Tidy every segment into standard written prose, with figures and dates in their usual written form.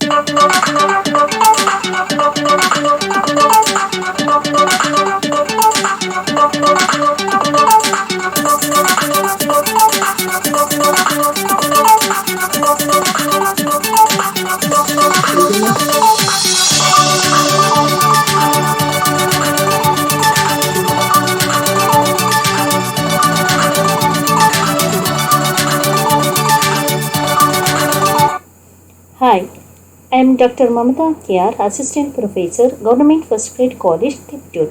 Hi, I am Dr. Mamata K.R., Assistant Professor, Government First Grade College, Tiptur.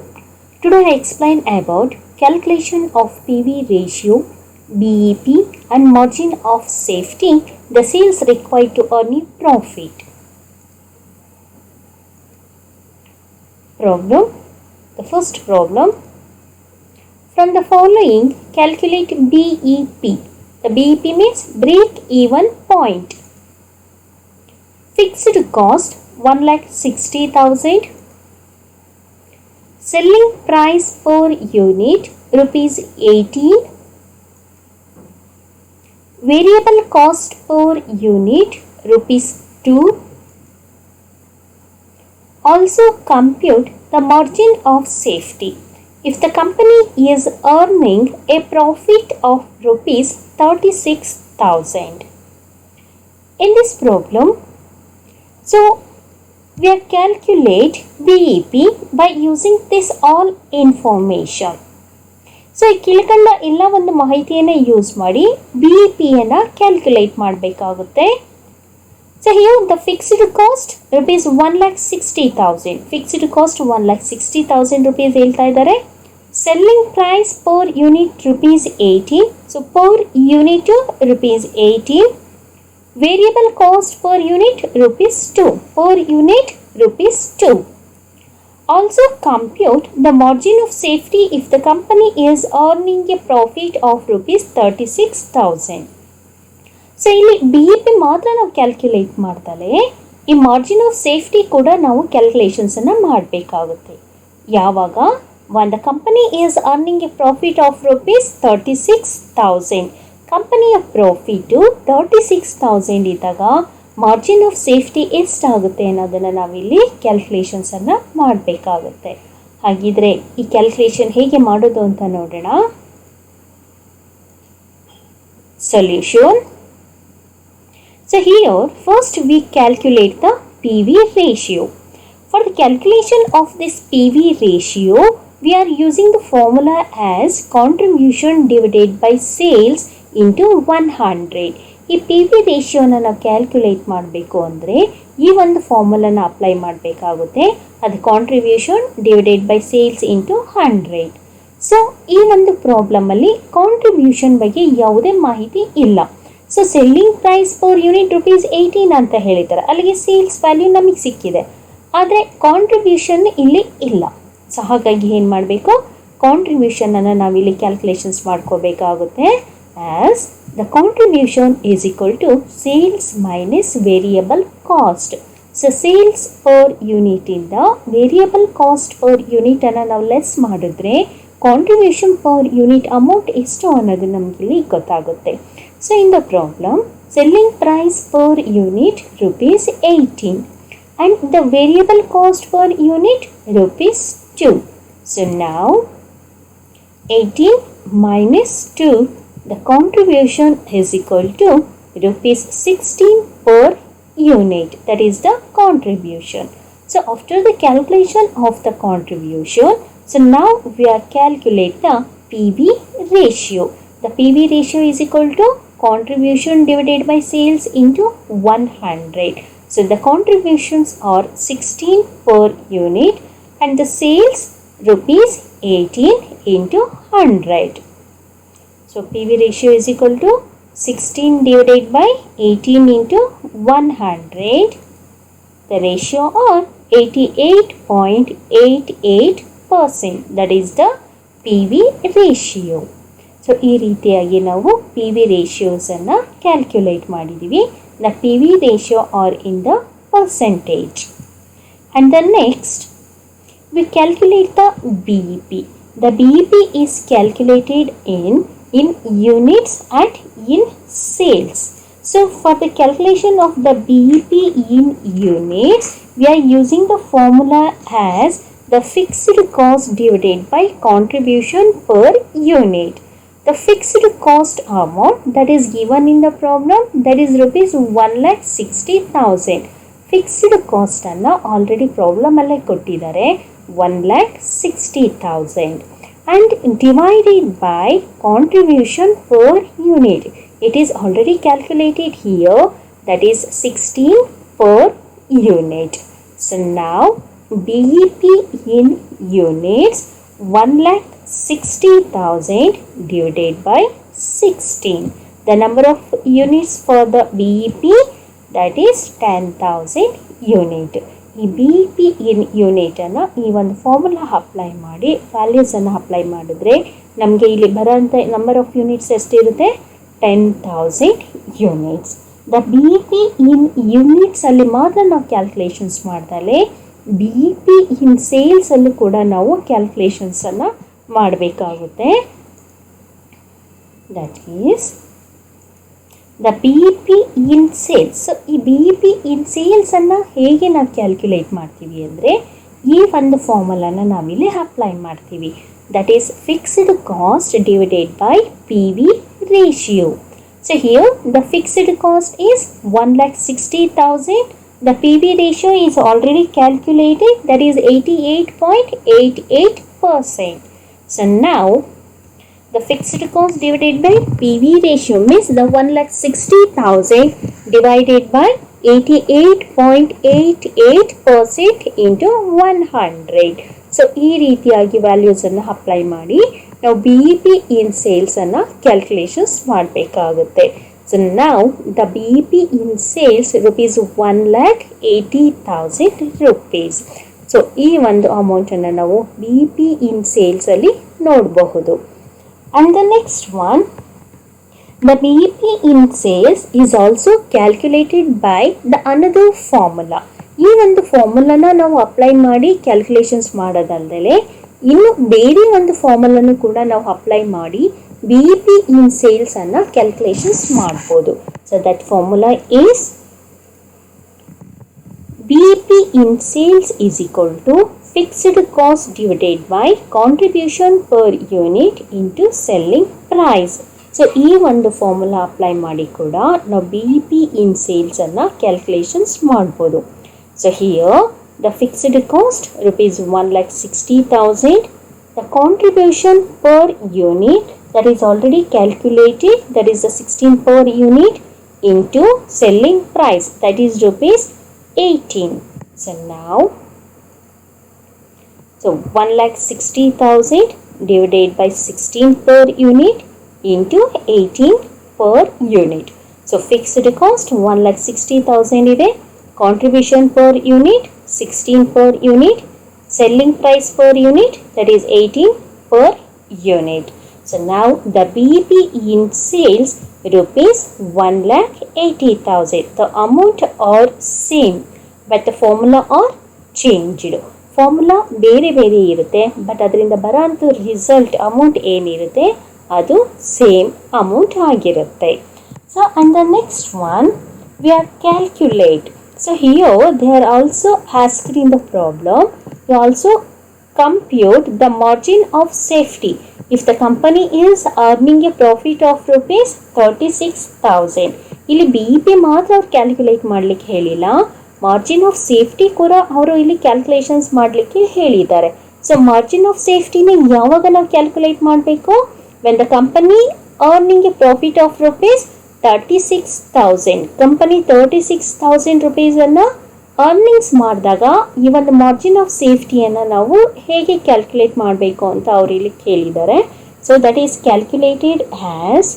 Today I explain about calculation of PV ratio, BEP and margin of safety, the sales required to earn a profit. Problem. The first problem. From the following, calculate BEP. The BEP means break even point. Fixed cost 1,60,000. Selling price per unit rupees 18. Variable cost per unit rupees 2. Also compute the margin of safety. If the company is earning a profit of rupees 36,000. In this problem, so we are calculate BEP by using this all information. So ಈ ಕೆಳಕಂಡ ಎಲ್ಲ ಒಂದು ಮಾಹಿತಿಯನ್ನು use ಮಾಡಿ BEP ಅನ್ನು calculate ಮಾಡಬೇಕಾಗುತ್ತೆ. So here the fixed cost rupees 1,60,000. Fixed cost 1,60,000 rupees ಹೇಳ್ತಾ ಇದ್ದಾರೆ. Selling price per unit rupees 18. So per unit rupees 18. Variable cost per unit rupees 2. Per unit rupees 2. Also compute the margin of safety if the company is earning a profit of rupees 36,000. So ಇಲ್ಲಿ BEP ಮಾತ್ರ ನಾವು calculate ಮಾಡ್ದಲೇ ಈ margin of safety ಕೂಡ ನಾವು ಕ್ಯಾಲ್ಕುಲೇಷನ್ಸನ್ನು ಮಾಡಬೇಕಾಗುತ್ತೆ. ಯಾವಾಗ when the company is earning a profit of rupees 36,000. ಕಂಪನಿಯ profit 36,000 ಇದ್ದಾಗ ಮಾರ್ಜಿನ್ ಆಫ್ ಸೇಫ್ಟಿ ಎಷ್ಟಾಗುತ್ತೆ ಅನ್ನೋದನ್ನು ನಾವಿಲ್ಲಿ ಕ್ಯಾಲ್ಕುಲೇಷನ್ಸನ್ನು ಮಾಡಬೇಕಾಗುತ್ತೆ. ಹಾಗಿದ್ರೆ ಈ ಕ್ಯಾಲ್ಕುಲೇಷನ್ ಹೇಗೆ ಮಾಡೋದು ಅಂತ ನೋಡೋಣ. Solution. So here first we calculate the PV ratio. For the calculation of this PV ratio, we are using the formula as contribution divided by sales into 100. ಈ ಪಿ ವಿ ರೇಷಿಯೋನ ನಾವು ಕ್ಯಾಲ್ಕುಲೇಟ್ ಮಾಡಬೇಕು ಅಂದರೆ ಈ ಒಂದು ಫಾರ್ಮುಲಾನ ಅಪ್ಲೈ ಮಾಡಬೇಕಾಗುತ್ತೆ. ಅದು contribution divided by sales into 100. So ಈ ಒಂದು ಪ್ರಾಬ್ಲಮಲ್ಲಿ ಕಾಂಟ್ರಿಬ್ಯೂಷನ್ ಬಗ್ಗೆ ಯಾವುದೇ ಮಾಹಿತಿ ಇಲ್ಲ. So selling price per unit rupees 18 ಅಂತ ಹೇಳಿದ್ದಾರೆ, ಅಲ್ಲಿಗೆ ಸೇಲ್ಸ್ ವ್ಯಾಲ್ಯೂ ನಮಗೆ ಸಿಕ್ಕಿದೆ, ಆದರೆ ಕಾಂಟ್ರಿಬ್ಯೂಷನ್ ಇಲ್ಲಿ ಇಲ್ಲ. ಸೊ ಹಾಗಾಗಿ ಏನು ಮಾಡಬೇಕು, ಕಾಂಟ್ರಿಬ್ಯೂಷನನ್ನು ನಾವಿಲ್ಲಿ ಕ್ಯಾಲ್ಕುಲೇಷನ್ಸ್ ಮಾಡ್ಕೋಬೇಕಾಗುತ್ತೆ. As the contribution is equal to sales minus variable cost. So sales per unit ಇಂದ variable cost per unit ಅನ್ನು ನಾವು ಲೆಸ್ ಮಾಡಿದ್ರೆ contribution per unit amount ಎಷ್ಟು ಅನ್ನೋದು ನಮಗೆ ಇಲ್ಲಿ ಗೊತ್ತಾಗುತ್ತೆ. So in the problem, selling price per unit rupees 18 and the variable cost per unit rupees 2. So now 18 minus 2, the contribution is equal to rupees 16 per unit. That is the contribution. So after the calculation of the contribution, so now we are calculate the PV ratio. The PV ratio is equal to contribution divided by sales into 100. So the contributions are 16 per unit and the sales rupees 18 into 100. So PV ratio is equal to 16 divided by 18 into 100. The ratio are 88.88%. That is the PV ratio. So ಈ ರೀತಿಯಾಗಿ ನಾವು PV ratiosನ್ನು calculate ಮಾಡಿದ್ದೀವಿ. The PV ratio are in the percentage. And the next, we calculate the BEP. The BEP is calculated in units and in sales. So for the calculation of the BEP in units, we are using the formula as the fixed cost divided by contribution per unit. The fixed cost amount that is given in the problem, that is rupees 1,60,000. Fixed ಕಾಸ್ಟನ್ನು already ಪ್ರಾಬ್ಲಮಲ್ಲೇ ಕೊಟ್ಟಿದ್ದಾರೆ 1,60,000 and divided by contribution per unit. It is already calculated here, that is 16 per unit. So now BEP in units, 1,60,000 divided by 16. The number of units for the BEP, that is 10,000 unit. ಈ BEP in unit ಅನ್ನು ಈ ಒಂದು formula apply ಮಾಡಿ values ಅನ್ನು apply ಮಾಡಿದ್ರೆ ನಮಗೆ ಇಲ್ಲಿ ಬರೋಂಥ ನಂಬರ್ ಆಫ್ ಯೂನಿಟ್ಸ್ ಎಷ್ಟಿರುತ್ತೆ, 10,000 units. The BEP in units ಅಲ್ಲಿ ಮಾತ್ರ ನಾವು ಕ್ಯಾಲ್ಕುಲೇಷನ್ಸ್ ಮಾಡ್ದಲೆ BEP in ಸೇಲ್ಸ್ ಅಲ್ಲೂ ಕೂಡ ನಾವು ಕ್ಯಾಲ್ಕುಲೇಷನ್ಸ್ ಅನ್ನು ಮಾಡಬೇಕಾಗುತ್ತೆ. That is the BEP in sales. So ಈ BEP in ಸೇಲ್ಸ್ ಅನ್ನು ಹೇಗೆ ನಾವು ಕ್ಯಾಲ್ಕುಲೇಟ್ ಮಾಡ್ತೀವಿ ಅಂದರೆ ಈ ಒಂದು ಫಾರ್ಮುಲಾನ ನಾವಿಲ್ಲಿ ಅಪ್ಲೈ ಮಾಡ್ತೀವಿ. That is fixed cost divided by PV ratio. So here the fixed cost is 1,60,000. The PV ratio is already calculated, that is 88.88%. So now the fixed cost divided by PV ratio means the 1,60,000 divided by 88.88% into 100. So ಈ ರೀತಿಯಾಗಿ values ಅನ್ನು apply ಮಾಡಿ ನಾವು BEP in sales ಅನ್ನು calculations ಮಾಡಬೇಕಾಗುತ್ತೆ. So now the BEP in sales rupees 1,80,000 rupees. So ಈ ಒಂದು amount ಅನ್ನು ನಾವು BEP in ಸೇಲ್ಸ್ ಅಲ್ಲಿ ನೋಡಬಹುದು. And the next one, the BEP in sales is also calculated by the another formula. ಈ ಒಂದು ಫಾರ್ಮುಲಾನ ನಾವು ಅಪ್ಲೈ ಮಾಡಿ ಕ್ಯಾಲ್ಕುಲೇಷನ್ಸ್ ಮಾಡೋದಲ್ಲದೆ ಇನ್ನು ಬೇರೆ ಒಂದು ಫಾರ್ಮುಲಾನು ಕೂಡ ನಾವು ಅಪ್ಲೈ ಮಾಡಿ BEP in sales ಅನ್ನು ಕ್ಯಾಲ್ಕುಲೇಷನ್ಸ್ ಮಾಡ್ಬೋದು. So that formula is BEP in sales is equal to fixed cost divided by contribution per unit into selling price. So ಈ ಒಂದು ಫಾರ್ಮುಲಾ ಅಪ್ಲೈ ಮಾಡಿ ಕೂಡ ನಾವು BEP in sales ಅನ್ನು calculations ಮಾಡ್ಬೋದು. So here the fixed cost rupees 1,60,000, the contribution per unit that is already calculated, that is the 16 per unit into selling price, that is rupees 18. So now 1,60,000 divided by 16 per unit into 18 per unit. So fixed cost 1,60,000 ಇದೆ, contribution per unit 16 per unit, selling price per unit that is 18 per unit. So now the BEP in sales rupees 1,80,000. The amount are same but the formula are changed. Formula ಬೇರೆ ಬೇರೆ ಇರುತ್ತೆ but ಅದರಿಂದ ಬರೋಂಥ result amount ಏನಿರುತ್ತೆ ಅದು same amount ಆಗಿರುತ್ತೆ. So and the next one V are calculate. So here they are also asked in the problem, we also compute the margin of safety if the company is earning a profit of rupees 36,000. ಇಲ್ಲಿ BEP ಮಾತ್ರ ಅವ್ರು calculate ಮಾಡಲಿಕ್ಕೆ ಹೇಳಿಲ್ಲ, margin of safety ಕೂಡ ಅವರು ಇಲ್ಲಿ calculations ಮಾಡಲಿಕ್ಕೆ ಹೇಳಿದ್ದಾರೆ. ಸೊ ಮಾರ್ಜಿನ್ ಆಫ್ ಸೇಫ್ಟಿನ ಯಾವಾಗ ನಾವು ಕ್ಯಾಲ್ಕುಲೇಟ್ ಮಾಡಬೇಕು, when the company earning a profit of rupees 36,000. Company 36,000 ರುಪೀಸನ್ನು ಅರ್ನಿಂಗ್ಸ್ ಮಾಡಿದಾಗ ಈ ಒಂದು ಮಾರ್ಜಿನ್ ಆಫ್ ಸೇಫ್ಟಿಯನ್ನು ನಾವು ಹೇಗೆ ಕ್ಯಾಲ್ಕುಲೇಟ್ ಮಾಡಬೇಕು ಅಂತ ಅವರು ಇಲ್ಲಿ ಕೇಳಿದ್ದಾರೆ. So that is calculated as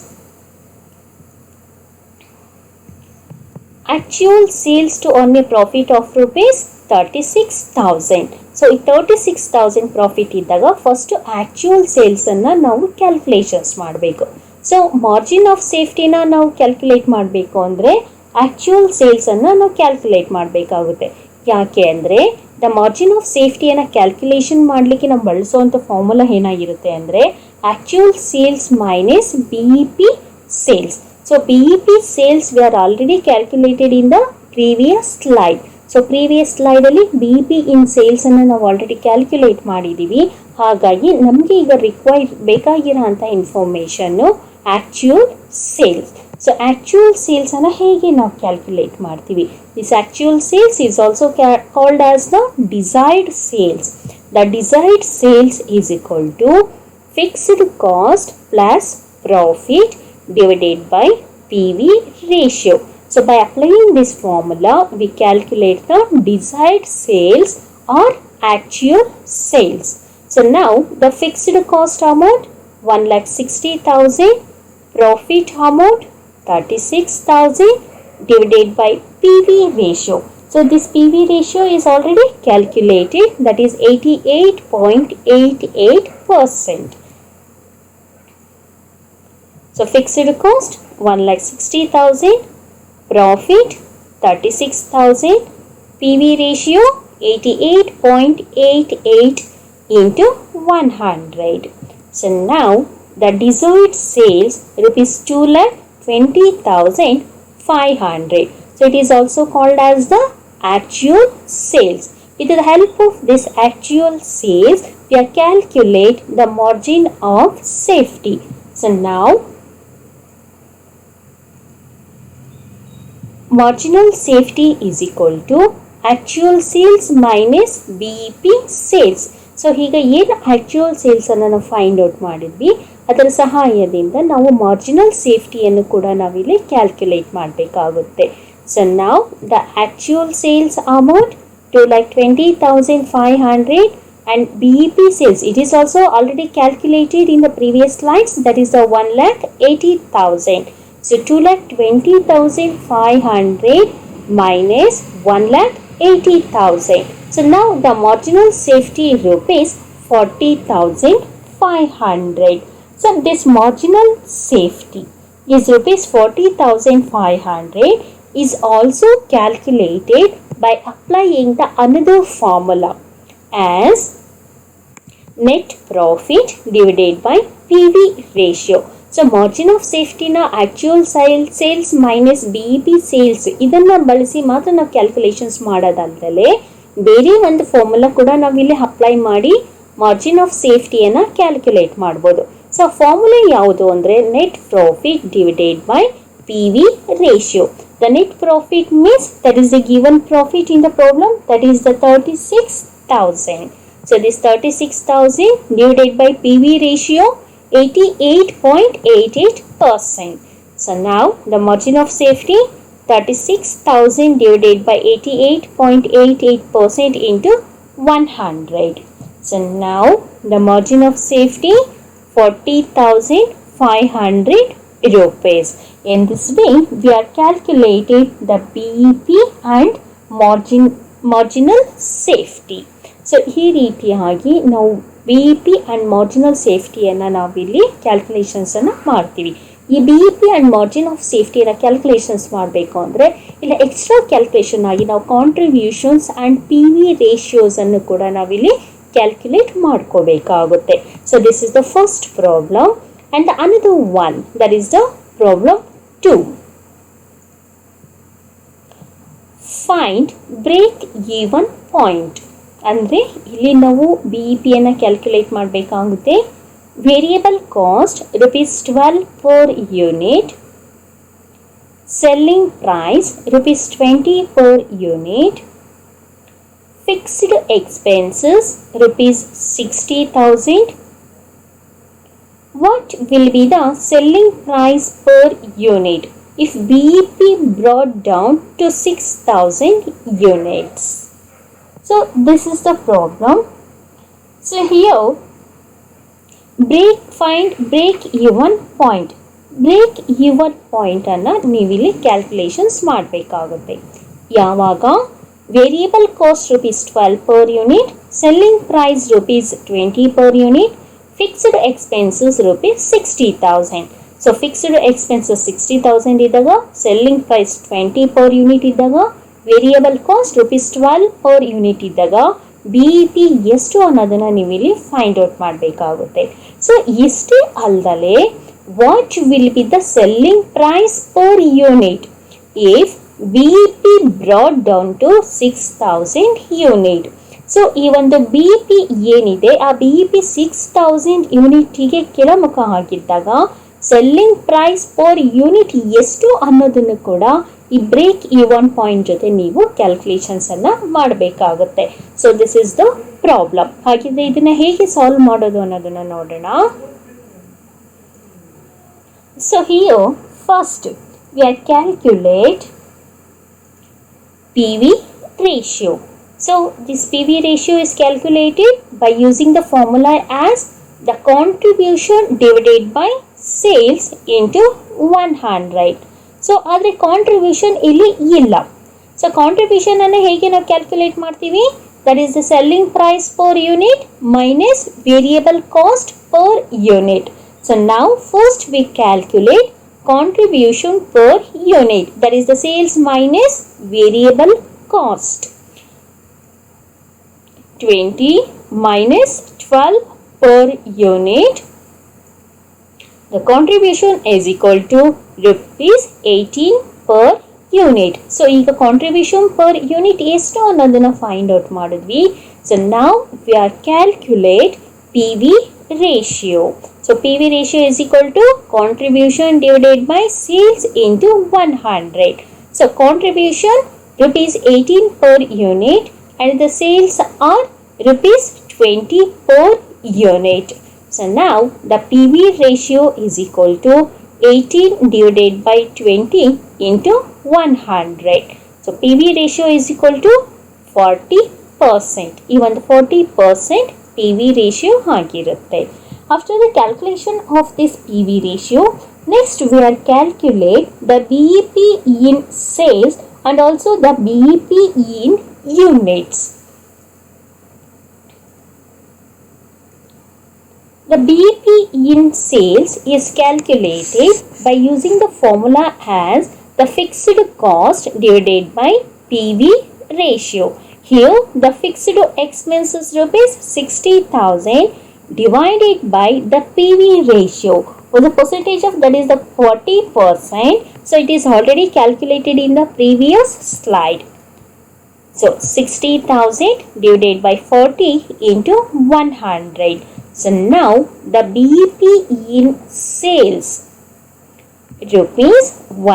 actual sales to earn a profit of rupees 36,000. So ಈ 36,000 ಪ್ರಾಫಿಟ್ ಇದ್ದಾಗ ಫಸ್ಟು ಆ್ಯಕ್ಚುಯಲ್ ಸೇಲ್ಸನ್ನು ನಾವು ಕ್ಯಾಲ್ಕುಲೇಷನ್ಸ್ ಮಾಡಬೇಕು. ಸೊ ಮಾರ್ಜಿನ್ ಆಫ್ ಸೇಫ್ಟಿನ ನಾವು ಕ್ಯಾಲ್ಕುಲೇಟ್ ಮಾಡಬೇಕು ಅಂದರೆ ಆ್ಯಕ್ಚುಯಲ್ ಸೇಲ್ಸನ್ನು ನಾವು ಕ್ಯಾಲ್ಕುಲೇಟ್ ಮಾಡಬೇಕಾಗುತ್ತೆ. ಯಾಕೆ ಅಂದರೆ ದ ಮಾರ್ಜಿನ್ ಆಫ್ ಸೇಫ್ಟಿಯನ್ನು ಕ್ಯಾಲ್ಕುಲೇಷನ್ ಮಾಡಲಿಕ್ಕೆ ನಾವು ಬಳಸೋವಂಥ ಫಾರ್ಮುಲಾ ಏನಾಗಿರುತ್ತೆ ಅಂದರೆ actual sales minus BEP sales. So BEP sales we are already calculated in the previous slide. So previous ಸ್ಲೈಡಲ್ಲಿ ಬಿ ಪಿ ಇನ್ ಸೇಲ್ಸನ್ನು ನಾವು ಆಲ್ರೆಡಿ ಕ್ಯಾಲ್ಕುಲೇಟ್ ಮಾಡಿದ್ದೀವಿ. ಹಾಗಾಗಿ ನಮಗೆ ಈಗ ಬೇಕಾಗಿರೋ ಅಂಥ ಇನ್ಫಾರ್ಮೇಷನ್ನು ಆ್ಯಕ್ಚುಯಲ್ ಸೇಲ್ಸ್. ಸೊ ಆ್ಯಕ್ಚುಯಲ್ ಸೇಲ್ಸನ್ನು ಹೇಗೆ ನಾವು ಕ್ಯಾಲ್ಕುಲೇಟ್ ಮಾಡ್ತೀವಿ? This actual sales is also called as the desired sales. The desired sales is equal to fixed cost plus profit divided by PV ratio. So by applying this formula, we calculate the desired sales or actual sales. So now the fixed cost amount 1,60,000, profit amount 36,000 divided by PV ratio. So this PV ratio is already calculated, that is 88.88%. So fixed cost 1,60,000, profit 36,000, PV ratio 88.88 into 100. So now the desired sales rupees 2,20,500. So it is also called as the actual sales. With the help of this actual sales, we are calculate the margin of safety. So now marginal safety is equal to actual sales minus BEP sales. So ಈಗ ಏನು actual ಸೇಲ್ಸನ್ನು ನಾವು find out ಮಾಡಿದ್ವಿ, ಅದರ ಸಹಾಯದಿಂದ ನಾವು marginal ಸೇಫ್ಟಿಯನ್ನು ಕೂಡ ನಾವಿಲ್ಲಿ calculate ಮಾಡಬೇಕಾಗುತ್ತೆ. ಸೊ ನಾವು the actual sales amount 2,20,500 and BEP sales, it is also already calculated in the previous slides, that is the 1,80,000. So 2,20,500 minus 1,80,000. So now the marginal safety rupees 40,500. So this marginal safety is rupees 40,500 is also calculated by applying the another formula as net profit divided by PV ratio. So margin of ಸೇಫ್ಟಿನ actual sales minus BEP sales ಇದನ್ನು ಬಳಸಿ ಮಾತ್ರ ನಾವು calculations ಮಾಡೋದಲ್ಲದೆ ಬೇರೆ ಒಂದು formula ಕೂಡ ನಾವಿಲ್ಲಿ apply ಮಾಡಿ ಮಾರ್ಜಿನ್ ಆಫ್ ಸೇಫ್ಟಿಯನ್ನು ಕ್ಯಾಲ್ಕುಲೇಟ್ ಮಾಡ್ಬೋದು. ಸೊ ಫಾರ್ಮುಲಾ ಯಾವುದು ಅಂದರೆ net profit divided by PV ratio. The net profit means that is the given profit in the problem, that is the 36,000. So this 36,000 divided by PV ratio 88.88%. So now the margin of safety 36,000 divided by 88.88% into 100. So now the margin of safety 40,500 rupees. In this way we are calculated the BEP and marginal safety. So ಈ ರೀತಿಯಾಗಿ ನಾವು BEP and marginal ಸೇಫ್ಟಿಯನ್ನು ನಾವಿಲ್ಲಿ ಕ್ಯಾಲ್ಕುಲೇಷನ್ಸನ್ನು ಮಾಡ್ತೀವಿ. ಈ BEP and margin of ಸೇಫ್ಟಿಯನ್ನು calculations ಮಾಡಬೇಕು ಅಂದರೆ ಇಲ್ಲ ಎಕ್ಸ್ಟ್ರಾ ಕ್ಯಾಲ್ಕುಲೇಷನ್ ಆಗಿ ನಾವು ಕಾಂಟ್ರಿಬ್ಯೂಷನ್ಸ್ ಆ್ಯಂಡ್ PV ರೇಷಿಯೋಸನ್ನು ಕೂಡ ನಾವಿಲ್ಲಿ ಕ್ಯಾಲ್ಕುಲೇಟ್ ಮಾಡ್ಕೋಬೇಕಾಗುತ್ತೆ. So this is the first problem and the another one, that is the problem 2. Find break even point. ಅಂದರೆ ಇಲ್ಲಿ ನಾವು BEPಯನ್ನು ಕ್ಯಾಲ್ಕುಲೇಟ್ ಮಾಡಬೇಕಾಗುತ್ತೆ. Variable cost ₹12 per unit, selling price ₹20 per unit, fixed expenses ₹60,000. What will be the selling price per unit if BEP brought down to 6,000 units? So this is the problem. So here find break even point. Break even ಪಾಯಿಂಟನ್ನು ನೀವಿಲ್ಲಿ calculations ಮಾಡಬೇಕಾಗುತ್ತೆ. ಯಾವಾಗ variable cost ₹12 per unit, selling price ₹20 per unit, fixed expenses ₹60,000. So fixed expenses 60,000 ಇದ್ದಾಗ, selling price 20 per unit ಇದ್ದಾಗ, variable cost ₹12 per unit ಇದ್ದಾಗ BEP ಎಷ್ಟು ಅನ್ನೋದನ್ನು ನೀವಿಲ್ಲಿ ಫೈಂಡ್ ಔಟ್ ಮಾಡಬೇಕಾಗುತ್ತೆ. ಸೊ ಇಷ್ಟೇ ಅಲ್ಲದೆ what will be the selling price per unit if BEP brought down to 6000 unit. So ಈ ಒಂದು BEP ಏನಿದೆ ಆ BEP 6000 ಯೂನಿಟಿಗೆ ಕೆಳಮುಖ ಆಗಿದ್ದಾಗ ಸೆಲ್ಲಿಂಗ್ ಪ್ರೈಸ್ ಪರ್ ಯೂನಿಟ್ ಎಷ್ಟು ಅನ್ನೋದನ್ನು ಕೂಡ ಈ ಬ್ರೇಕ್ ಈವನ್ ಪಾಯಿಂಟ್ ಜೊತೆ ನೀವು ಕ್ಯಾಲ್ಕುಲೇಷನ್ಸ್ ಅನ್ನ ಮಾಡಬೇಕಾಗುತ್ತೆ. So this is the problem. ಹಾಗಿದ್ರೆ ಇದನ್ನ ಹೇಗೆ ಸಾಲ್ವ್ ಮಾಡೋದು ಅನ್ನೋದನ್ನ ನೋಡೋಣ. So here first we are calculate PV ratio. So this PV ratio is calculated by using the formula as the contribution divided by sales into 100. So adre contribution illi illa. So contribution anna hege ನಾವು calculate ಮಾಡ್ತೀವಿ? That is the selling price per unit minus variable cost per unit. So now first we calculate contribution per unit, that is the sales minus variable cost. 20 minus 12 per unit. The contribution is equal to rupees 18 per unit. So ಈಗ contribution per unit ಎಷ್ಟು ಅನ್ನೋದನ್ನ find out ಮಾಡಿದ್ವಿ. So now we are calculate PV ratio. So PV ratio is equal to contribution divided by sales into 100. So contribution rupees 18 per unit and the sales are rupees 20 per unit. So now the PV ratio is equal to 18 divided by 20 into 100. So PV ratio is equal to 40%. Even the 40% PV ratio ಆಗಿರುತ್ತೆ. After the calculation of this PV ratio, next we are calculate the BEP in sales and also the BEP in units. The BEP in sales is calculated by using the formula as the fixed cost divided by PV ratio. Here the fixed expenses rupees 60,000 divided by the PV ratio. With the percentage of that is the 40%. So it is already calculated in the previous slide. So 60,000 divided by 40 into 100. So now the BEP in sales rupees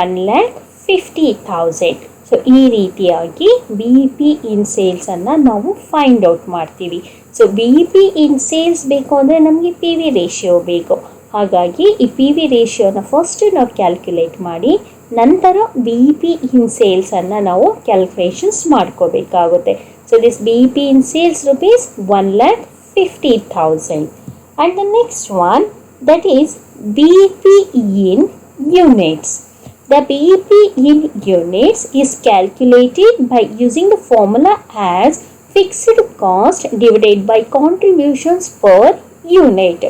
1,50,000. So ಈ ರೀತಿಯಾಗಿ BEP ಇನ್ sales ಅನ್ನು ನಾವು find out ಮಾಡ್ತೀವಿ. So BEP ಇನ್ sales ಬೇಕು ಅಂದರೆ ನಮಗೆ PV ratio ಬೇಕು. ಹಾಗಾಗಿ ಈ PV ರೇಷಿಯೋನ ಫಸ್ಟ್ ನಾವು ಕ್ಯಾಲ್ಕುಲೇಟ್ ಮಾಡಿ ನಂತರ BEP ಇನ್ ಸೇಲ್ಸ್ ಅನ್ನು ನಾವು ಕ್ಯಾಲ್ಕುಲೇಷನ್ಸ್ ಮಾಡ್ಕೋಬೇಕಾಗುತ್ತೆ. So this BEP in sales rupees 1,50,000 and the next one that is BEP in units. The BEP in units is calculated by using the formula as fixed cost divided by contributions per unit.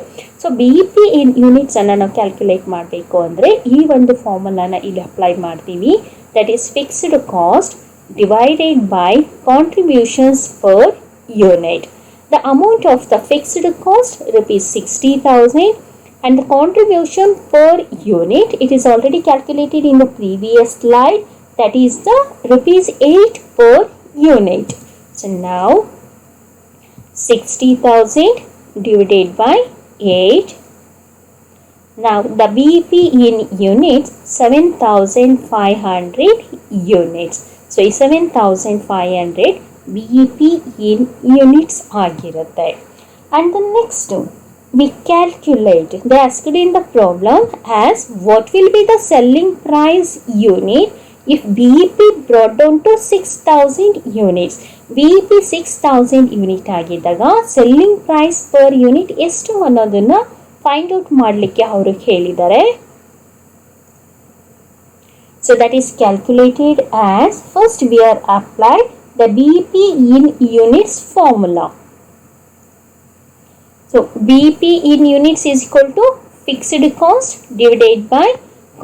So BEP in units ಅನ್ನು ನಾವು calculate ಮಾಡಬೇಕು ಅಂದರೆ ಈ ಒಂದು ಫಾರ್ಮುಲಾನ ಇಲ್ಲಿ apply ಮಾಡ್ತೀವಿ. That is fixed cost divided by contributions per unit. The amount of the fixed cost rupees 60,000 and the contribution per unit, it is already calculated in the previous slide, that is the rupees 8 per unit. So now 60,000 divided by 8. Now the BEP in units 7,500 units. So 7,500 BEP in units ಆಗಿರುತ್ತೆ. And the next we calculate, they asked in the problem as what will be the selling price unit if BEP brought down to 6,000 units. BEP 6,000 unit ಆಗಿದ್ದಾಗ selling price per unit ಎಷ್ಟು ಅನ್ನೋದನ್ನ find out ಮಾಡಲಿಕ್ಕೆ ಅವರು ಹೇಳಿದ್ದಾರೆ. So that is calculated as first we are applied the BEP in units formula. So BEP in units is equal to fixed cost divided by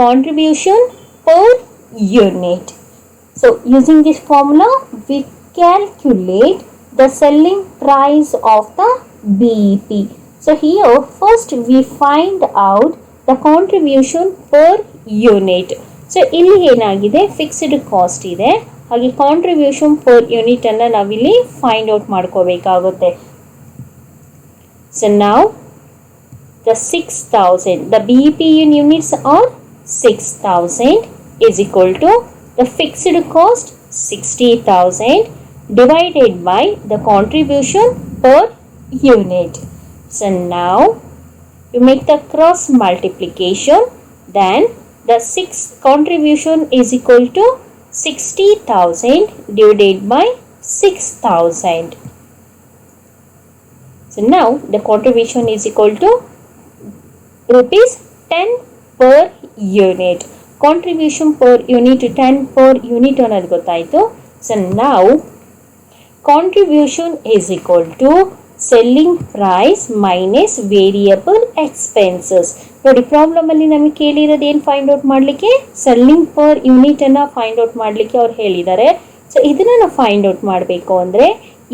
contribution per unit. So using this formula we calculate the selling price of the BEP. So here first we find out the contribution per unit. So ಇಲ್ಲಿ ಏನಾಗಿದೆ, fixed cost ಇದೆ, ಹಾಗೆ contribution per unit ಅನ್ನು ನಾವಿಲ್ಲಿ find out ಮಾಡ್ಕೋಬೇಕಾಗುತ್ತೆ. So ನಾವು the 6000, the BEP in units are 6000 is equal to the fixed cost 60,000 divided by the contribution per unit. So now you make the cross multiplication, then the 6 contribution is equal to 60,000 divided by 6000. So now the contribution is equal to rupees 10 per unit. Contribution per unit 10 per unit ಅನ್ನೋದು ಗೊತ್ತಾಯಿತು. So ನಾವು contribution is equal to selling price minus variable expenses. ನೋಡಿ ಪ್ರಾಬ್ಲಮಲ್ಲಿ ನಮಗೆ ಕೇಳಿರೋದು ಏನು find out ಮಾಡಲಿಕ್ಕೆ, selling per ಯೂನಿಟನ್ನು find out ಮಾಡಲಿಕ್ಕೆ ಅವ್ರು ಹೇಳಿದ್ದಾರೆ. ಸೊ ಇದನ್ನು ನಾವು ಫೈಂಡ್ ಔಟ್ ಮಾಡಬೇಕು ಅಂದರೆ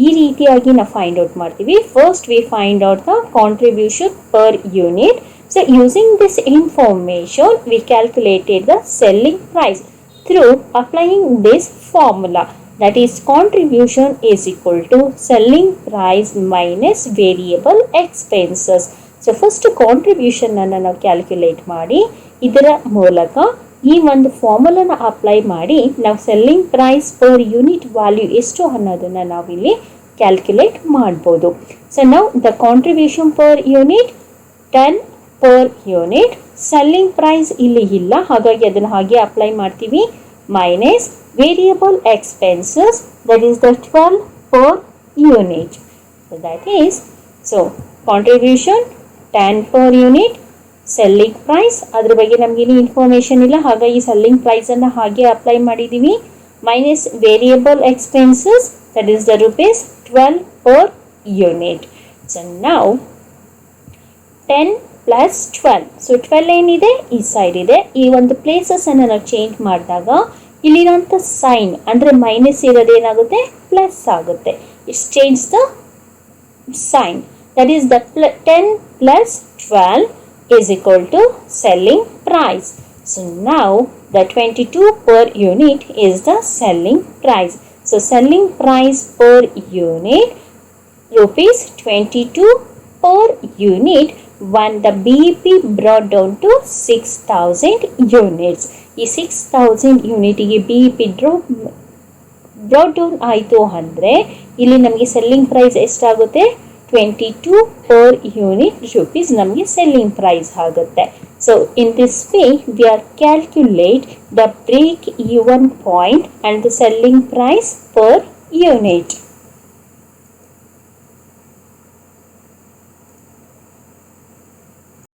ಈ ರೀತಿಯಾಗಿ ನಾವು ಫೈಂಡ್ ಔಟ್ ಮಾಡ್ತೀವಿ. First we find out the contribution per unit. So using this information, we calculated the selling price through applying this formula, that is contribution is equal to selling price minus variable expenses. So first contribution ಅನ್ನು ನಾವು calculate ಮಾಡಿ ಇದರ ಮೂಲಕ ಈ ಒಂದು ಫಾರ್ಮುಲಾನ apply ಮಾಡಿ ನಾವು selling price per unit value ಎಷ್ಟು ಅನ್ನೋದನ್ನು ನಾವಿಲ್ಲಿ ಕ್ಯಾಲ್ಕುಲೇಟ್ ಮಾಡ್ಬೋದು. ಸೊ ನಾವು the contribution per unit 10 per unit, selling price ಇಲ್ಲಿ ಇಲ್ಲ, ಹಾಗಾಗಿ ಅದನ್ನು ಹಾಗೆ ಅಪ್ಲೈ ಮಾಡ್ತೀವಿ, minus variable expenses that is the 12 per unit. That is so contribution 10 per unit, selling price ಅದ್ರ ಬಗ್ಗೆ ನಮಗೇನು ಇನ್ಫಾರ್ಮೇಷನ್ ಇಲ್ಲ, ಹಾಗಾಗಿ ಸೆಲ್ಲಿಂಗ್ ಪ್ರೈಸನ್ನು ಹಾಗೆ ಅಪ್ಲೈ ಮಾಡಿದ್ದೀವಿ, minus variable expenses that is the rupees 12 per unit. So ನಾವು 10 ಪ್ಲಸ್ 12, ಸೊ 12 ಏನಿದೆ ಈ ಸೈಡ್ ಇದೆ, ಈ ಒಂದು ಪ್ಲೇಸಸನ್ನು ನಾವು ಚೇಂಜ್ ಮಾಡಿದಾಗ ಇಲ್ಲಿರೋಂಥ ಸೈನ್ ಅಂದರೆ ಮೈನಸ್ ಇರೋದೇನಾಗುತ್ತೆ ಪ್ಲಸ್ ಆಗುತ್ತೆ. It's change the sign, that is the 10 plus 12 is equal to selling price. So now the 22 per unit is the selling price. So selling price per unit rupees 22 per unit when the BEP brought down to 6000 units. ಈ 6000 ಯೂನಿಟಿಗೆ BEP brought down ಆಯಿತು ಅಂದರೆ ಇಲ್ಲಿ ನಮಗೆ selling price ಎಷ್ಟಾಗುತ್ತೆ, 22 per unit rupees ನಮಗೆ selling price ಆಗುತ್ತೆ. So in this way we are calculate the break even point and the selling price per unit.